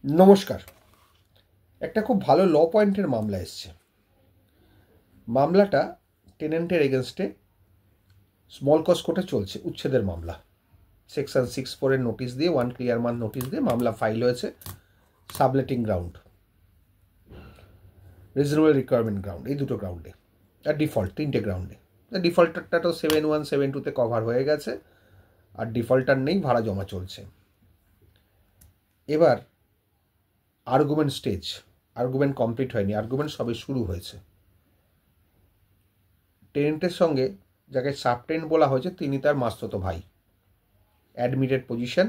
নমস্কার। একটা খুব ভালো ল পয়েন্টের মামলা এসছে। মামলাটা টেনেন্টের এগেনস্টে স্মল কজ কোর্টে চলছে, উচ্ছেদের মামলা। সেকশন 6(4) এর নোটিশ দিয়ে, 1 ক্লিয়ার মান্থ নোটিশ দিয়ে মামলা ফাইল হয়েছে। সাবলেটিং গ্রাউন্ড, রিজনেবল রিকোয়ারমেন্ট গ্রাউন্ড, এই দুটো গ্রাউন্ডে, আর ডিফল্ট, 3টে গ্রাউন্ডে। ডিফল্টারটা তো 7(1) 7(2)তে কভার হয়ে গেছে, আর ডিফল্টার নেই, ভাড়া জমা চলছে। এবার আর্গুমেন্ট স্টেজ, আর্গুমেন্ট কমপ্লিট হয়নি, আর্গুমেন্ট সবে শুরু হয়েছে। টেনেন্টের সঙ্গে যাকে সাবটেন্ট বলা হয়েছে তিনি তার মাস্তুতো ভাই, অ্যাডমিটেড পজিশন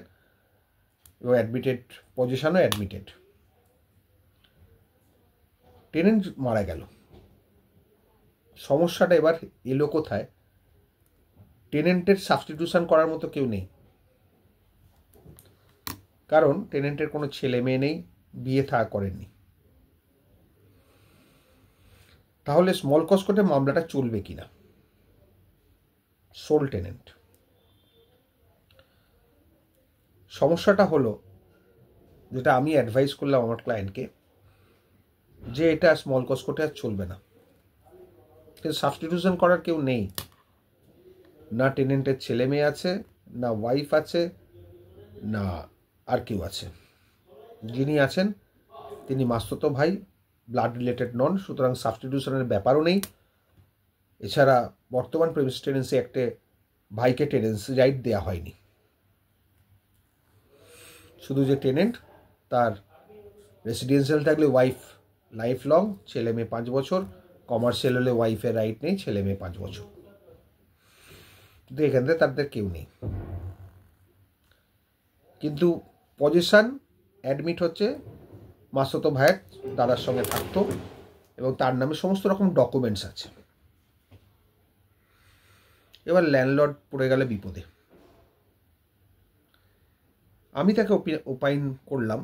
এবং অ্যাডমিটেড পজিশনও অ্যাডমিটেড। টেনেন্ট মারা গেল। সমস্যাটা এবার এলো কোথায়? টেনেন্টের সাবস্টিটিউশন করার মতো কেউ নেই, কারণ টেনেন্টের কোনো ছেলে মেয়ে নেই, বিয়ে থা করেননি। তাহলে স্মল কজ কোর্টে মামলাটা চলবে কিনা? Sole tenant. সমস্যাটা হলো, যেটা আমি অ্যাডভাইস করলাম আমার ক্লায়েন্টকে, যে এটা স্মল কজ কোর্টে আর চলবে না। কিন্তু সাবস্টিটিউশন করার কেউ নেই, না টেনেন্টের ছেলে মেয়ে আছে, না ওয়াইফ আছে, না আর কেউ আছে। যিনি আছেন তিনি মাস্তুতো ভাই, ব্লাড রিলেটেড নন, সুতরাং সাবস্টিটিউশনের ব্যাপারও নেই। এছাড়া বর্তমান প্রেমিস টেনেন্সি অ্যাক্টে ভাইকে টেনেন্সি রাইট দেওয়া হয়নি। শুধু যে টেনেন্ট, তার রেসিডেন্সিয়াল থাকলে ওয়াইফ লাইফ লং, ছেলে মেয়ে 5 বছর, কমার্শিয়াল হলে ওয়াইফের রাইট নেই, ছেলে মেয়ে 5 বছর। কিন্তু এখান থেকে তাদের কেউ নেই। কিন্তু পজিশন অ্যাডমিট হচ্ছে মাস্তুতো ভাইয়ের দাদার সঙ্গে থাকতো এবং তার নামে সমস্ত রকম ডকুমেন্টস আছে। এবার ল্যান্ডলর্ড পড়ে গেলে বিপদে। আমি তাকে ওপাইন করলাম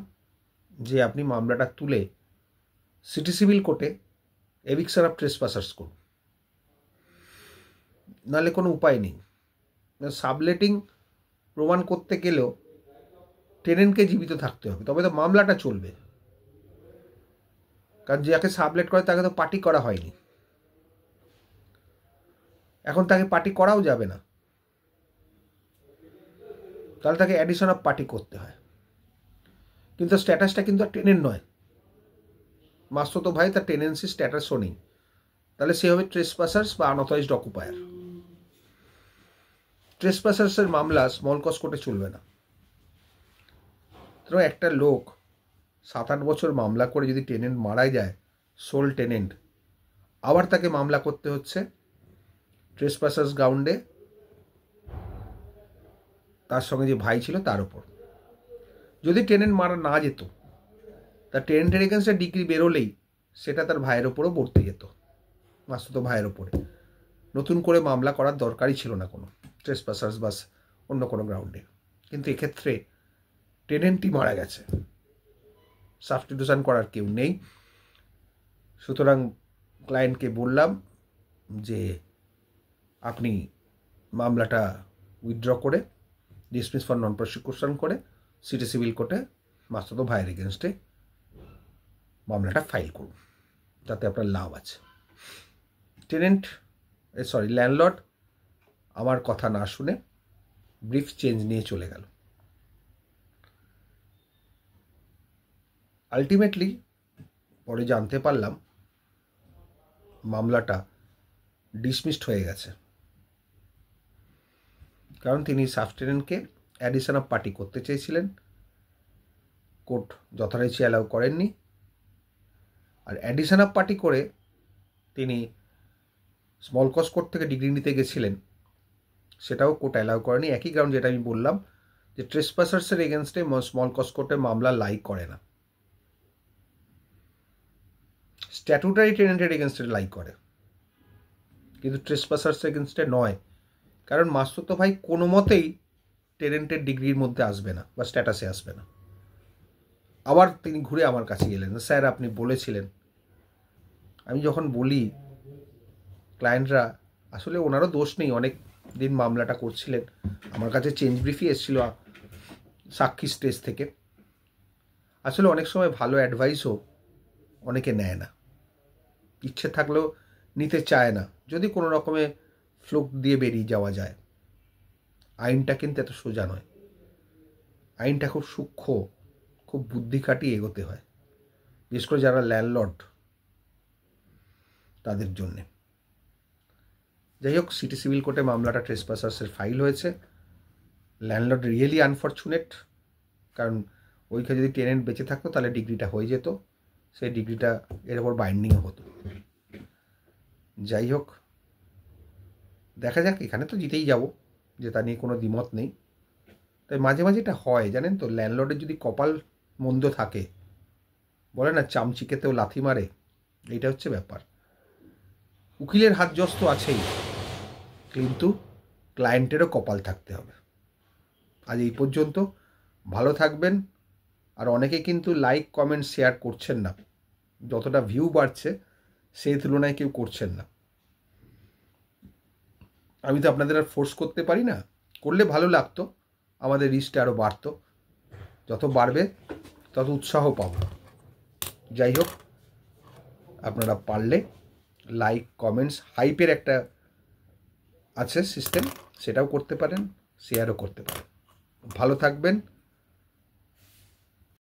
যে আপনি মামলাটা তুলে সিটি সিভিল কোর্টে এভিকশন অফ ট্রেসপাসার্স করুন, নাহলে কোনো উপায় নেই। সাবলেটিং প্রমাণ করতে গেলেও টেনেন্টকে জীবিত থাকতে হবে, তবে তো মামলাটা চলবে। কারণ যাকে সাবলেট করে তাকে তো পার্টি করা হয়নি, এখন তাকে পার্টি করাও যাবে না, তাহলে তাকে অ্যাডিশন অফ পার্টি করতে হয়। কিন্তু স্ট্যাটাসটা কিন্তু আর টেনেন্ট নয়, মাস্তুতো ভাই, তার টেনেন্সি স্ট্যাটাসও নেই। তাহলে সে হবে ট্রেসপাসার্স বা আনঅথরাইজড অকুপায়ার। ট্রেসপাসার্সের মামলা স্মল কজ কোর্টে চলবে না। তো একটা লোক 7-8 বছর মামলা করে যদি টেনেন্ট মারা যায়, সোল টেনেন্ট, আবার তাকে মামলা করতে হচ্ছে ট্রেসপাসার্স গ্রাউন্ডে তার সঙ্গে যে ভাই ছিল তার উপর। যদি টেনেন্ট মারা না যেত, তার টেনেন্টের এগেন্সটে ডিগ্রি বেরোলেই সেটা তার ভাইয়ের ওপরও বর্তে যেত, মাস্তুতো ভাইয়ের ওপরে। নতুন করে মামলা করার দরকারই ছিল না কোনো ট্রেসপাসার্স বাস অন্য কোনো গ্রাউন্ডে। কিন্তু এক্ষেত্রে টেনেন্টই মারা গেছে, সাবস্টিটিউশন করার কেউ নেই। সুতরাং ক্লায়েন্টকে বললাম যে আপনি মামলাটা উইথড্র করে, ডিসমিস ফর নন প্রসিকিউশন করে সিটি সিভিল কোর্টে মাস্তুতো ভাইয়ের এগেনস্টে মামলাটা ফাইল করুন, তাতে আপনার লাভ আছে। ল্যান্ডলর্ড আমার কথা না শুনে ব্রিফ চেঞ্জ নিয়ে চলে গেল। আলটিমেটলি পরে জানতে পারলাম মামলাটা ডিসমিসড হয়ে গেছে, কারণ তিনি সাবটেনেন্টকে অ্যাডিশন অফ পার্টি করতে চেয়েছিলেন, কোর্ট যথারীতি অ্যালাউ করেননি। আর অ্যাডিশন অফ পার্টি করে তিনি স্মল কজ কোর্ট থেকে ডিগ্রি নিতে গেছিলেন, সেটাও কোর্ট অ্যালাউ করেনি। একই গ্রাউন্ড, যেটা আমি বললাম যে ট্রেসপাসার্সের এগেনস্টে স্মল কজ কোর্টে মামলা লাই করে না, স্ট্যাটুটারি টেনেন্টের এগেনস্টে লাই করে, কিন্তু ট্রেসপাসার্স এগেনস্টে নয়। কারণ মাস্তুতো ভাই কোনো মতেই টেনেন্টের ডিগ্রির মধ্যে আসবে না বা স্ট্যাটাসে আসবে না। আবার তিনি ঘুরে আমার কাছে এলেন, স্যার আপনি বলেছিলেন। আমি যখন বলি, ক্লায়েন্টরা, আসলে ওনারও দোষ নেই, অনেক দিন মামলাটা করছিলেন, আমার কাছে চেঞ্জ ব্রিফই এসেছিল সাক্ষী স্টেজ থেকে। আসলে অনেক সময় ভালো অ্যাডভাইসও অনেকে নেয় না, ইচ্ছে থাকলেও নিতে চায় না, যদি কোনো রকমে ফ্লুক দিয়ে বেরিয়ে যাওয়া যায়। আইনটা কিন্তু এত সোজা নয়, আইনটা খুব সূক্ষ্ম, খুব বুদ্ধি খাটিয়ে এগোতে হয়, বিশেষ করে যারা ল্যান্ডলর্ড তাদের জন্যে। যাই হোক, সিটি সিভিল কোর্টে মামলাটা ট্রেসপাসার্সের ফাইল হয়েছে। ল্যান্ডলর্ড রিয়েলি আনফর্চুনেট, কারণ ওইখানে যদি টেনেন্ট বেঁচে থাকতো তাহলে ডিগ্রিটা হয়ে যেত, সেই ডিগ্রিটা এর ওপর বাইন্ডিংও হতো। যাই হোক, দেখা যাক, এখানে তো জিতেই যাব, যেটা নিয়ে কোনো দ্বিমত নেই। তাই মাঝে মাঝে এটা হয় জানেন তো, ল্যান্ডলর্ডের যদি কপাল মন্দ থাকে, বলে না চামচিকেতেও লাথি মারে, এইটা হচ্ছে ব্যাপার। উকিলের হাত জস তো আছেই, কিন্তু ক্লায়েন্টেরও কপাল থাকতে হবে। আজ এই পর্যন্ত, ভালো থাকবেন। আর অনেকে কিন্তু লাইক কমেন্ট শেয়ার করছেন না, যতটা ভিউ বাড়ছে সেই তুলনায় কেউ করছেন না। আমি তো আপনাদের আর ফোর্স করতে পারি না, করলে ভালো লাগতো, আমাদের রিচটা আরও বাড়তো, যত বাড়বে তত উৎসাহ পাব। যাই হোক, আপনারা পারলে লাইক কমেন্টস, হাইপের একটা আছে সিস্টেম, সেটাও করতে পারেন, শেয়ারও করতে পারেন। ভালো থাকবেন।